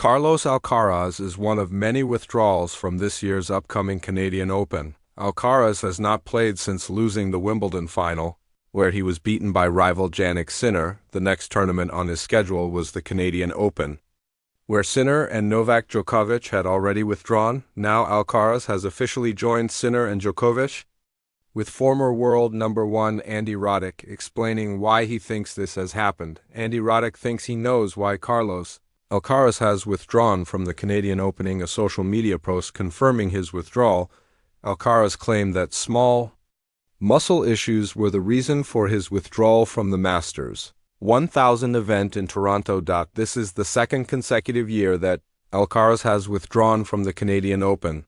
Carlos Alcaraz is one of many withdrawals from this year's upcoming Canadian Open. Alcaraz has not played since losing the Wimbledon final, where he was beaten by rival Jannik Sinner. The next tournament on his schedule was the Canadian Open, where Sinner and Novak Djokovic had already withdrawn. Now Alcaraz has officially joined Sinner and Djokovic, with former world number one Andy Roddick explaining why he thinks this has happened. Andy Roddick thinks he knows why Carlos Alcaraz has withdrawn from the Canadian Open. A social media post confirming his withdrawal, Alcaraz claimed that small muscle issues were the reason for his withdrawal from the Masters 1000 event in Toronto. This is the second consecutive year that Alcaraz has withdrawn from the Canadian Open.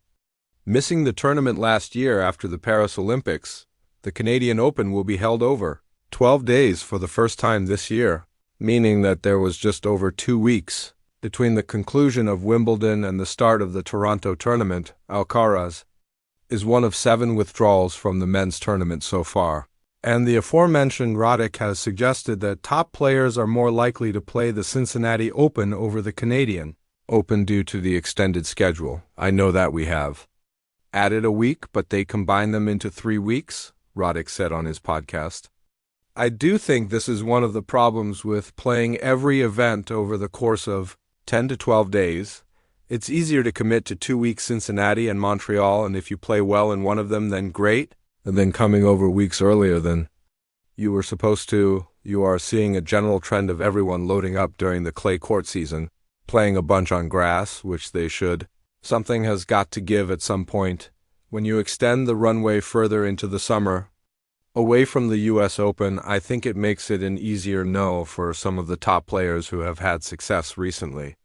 Missing the tournament last year after the Paris Olympics, the Canadian Open will be held over 12 days for the first time this year, meaning that there was just over 2 weeks between the conclusion of Wimbledon and the start of the Toronto tournament. Alcaraz is one of 7 withdrawals from the men's tournament so far, and the aforementioned Roddick has suggested that top players are more likely to play the Cincinnati Open over the Canadian Open due to the extended schedule. I know that we have added a week, but they combine them into 3 weeks, Roddick said on his podcast. I do think this is one of the problems with playing every event over the course of 10 to 12 days. It's easier to commit to 2 weeks Cincinnati and Montreal, and if you play well in one of them, then great. And then coming over weeks earlier than you were supposed to, you are seeing a general trend of everyone loading up during the clay court season, playing a bunch on grass, which they should. Something has got to give at some point. When you extend the runway further into the summer, away from the U.S. Open, I think it makes it an easier no for some of the top players who have had success recently.